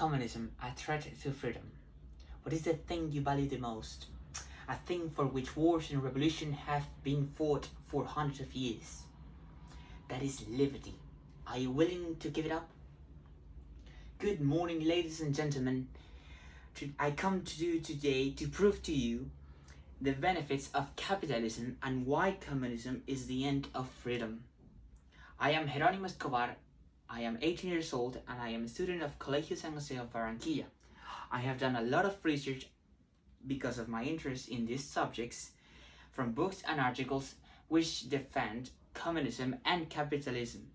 communism a threat to freedom? What is the thing you value the most? A thing for which wars and revolution have been fought for hundreds of years. That is liberty. Are you willing to give it up? Good morning, ladies and gentlemen. I come to you today to prove to you the benefits of capitalism and why communism is the end of freedom. I am Jeronimo Escobar. I am 18 years old and I am a student of Colegio San Jose of Barranquilla. I have done a lot of research because of my interest in these subjects from books and articles which defend communism and capitalism,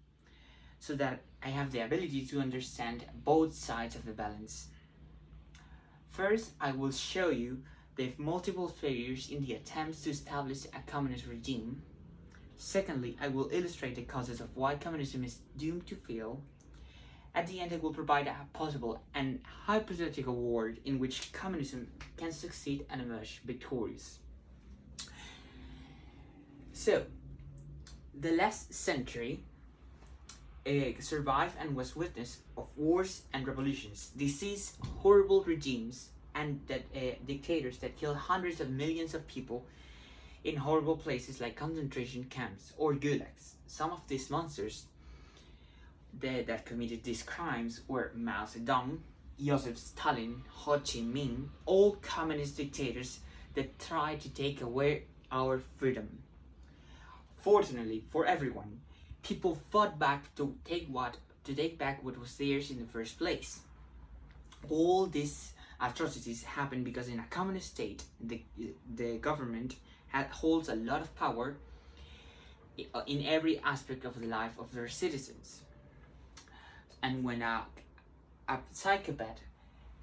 so that I have the ability to understand both sides of the balance. First, I will show you the multiple failures in the attempts to establish a communist regime. Secondly, I will illustrate the causes of why communism is doomed to fail. At the end, I will provide a possible and hypothetical world in which communism can succeed and emerge victorious. So, the last century survived and was witness of wars and revolutions, disease, horrible regimes, and dictators that kill hundreds of millions of people in horrible places like concentration camps or gulags. Some of these monsters that committed these crimes were Mao Zedong, Joseph Stalin, Ho Chi Minh, all communist dictators that tried to take away our freedom. Fortunately for everyone, people fought back to take back what was theirs in the first place. All these atrocities happened because in a communist state, the government holds a lot of power in every aspect of the life of their citizens. And when a psychopath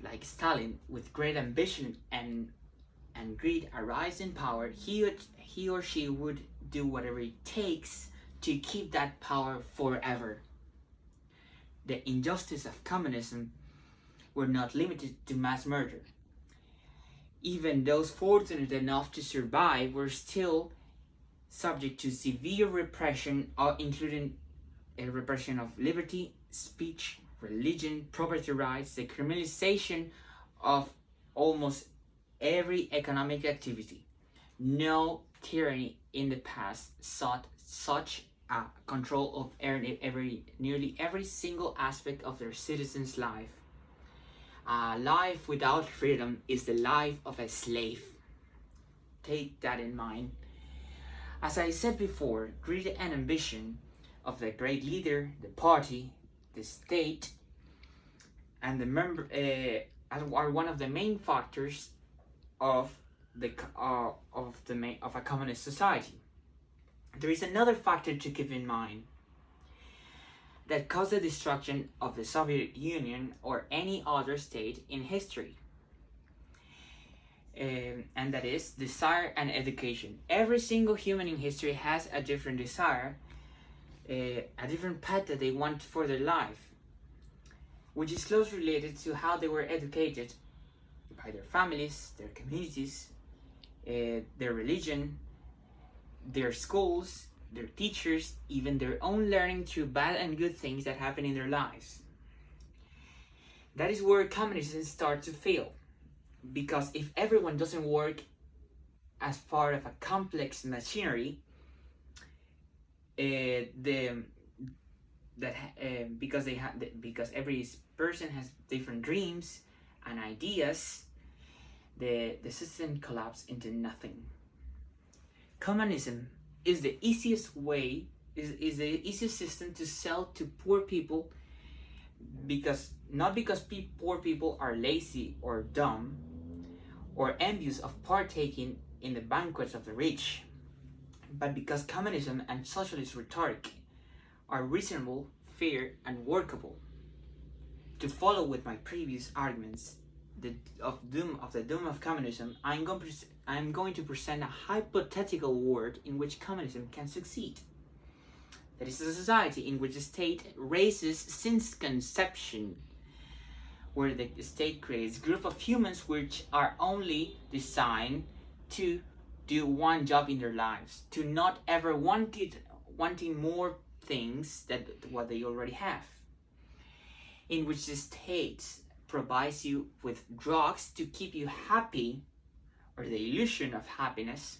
like Stalin, with great ambition and greed, arrives in power, he or she would do whatever it takes to keep that power forever. The injustice of communism were not limited to mass murder. Even those fortunate enough to survive were still subject to severe repression, including a repression of liberty, speech, religion, property rights, the criminalization of almost every economic activity. No tyranny in the past sought such a control of nearly every single aspect of their citizens' life. A life without freedom is the life of a slave. Take that in mind. As I said before, greed and ambition of the great leader, the party, the state, and the member are one of the main factors of a communist society. There is another factor to keep in mind that caused the destruction of the Soviet Union or any other state in history, and that is desire and education. Every single human in history has a different desire, a different path that they want for their life, which is closely related to how they were educated by their families, their communities, their religion, their schools, their teachers, even their own learning through bad and good things that happen in their lives. That is where communism starts to fail, because if everyone doesn't work as part of a complex machinery, because every person has different dreams and ideas, the system collapses into nothing. Communism is the easiest way, is the easiest system to sell to poor people, not because poor people are lazy or dumb or envious of partaking in the banquets of the rich, but because communism and socialist rhetoric are reasonable, fair, and workable. To follow with my previous arguments the doom of communism, I'm going to present a hypothetical world in which communism can succeed. That is a society in which the state raises since conception, where the state creates a group of humans which are only designed to do one job in their lives, to not ever wanting more things than what they already have, in which the state provides you with drugs to keep you happy, or the illusion of happiness.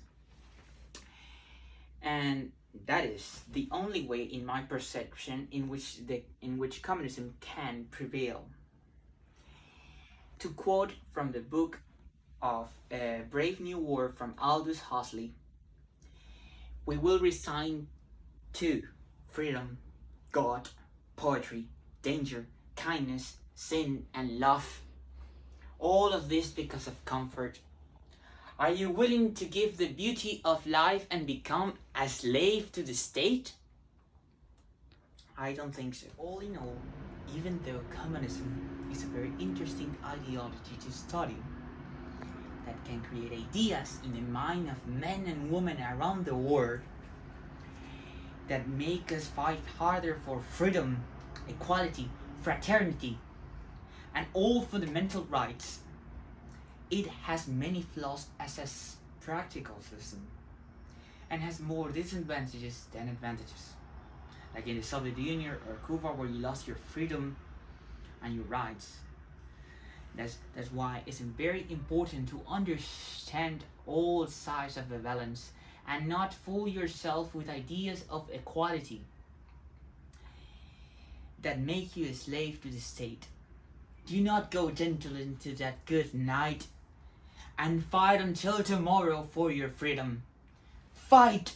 And that is the only way, in my perception, in which communism can prevail. To quote from the book of Brave New World from Aldous Huxley, we will resign to freedom, God, poetry, danger, kindness, sin, and love. All of this because of comfort. Are you willing to give the beauty of life and become a slave to the state? I don't think so. All in all, even though communism is a very interesting ideology to study, that can create ideas in the mind of men and women around the world that make us fight harder for freedom, equality, fraternity, and all fundamental rights, it has many flaws as a practical system and has more disadvantages than advantages. Like in the Soviet Union or Cuba, where you lost your freedom and your rights. That's why it's very important to understand all sides of the balance and not fool yourself with ideas of equality that make you a slave to the state. Do not go gentle into that good night and fight until tomorrow for your freedom. Fight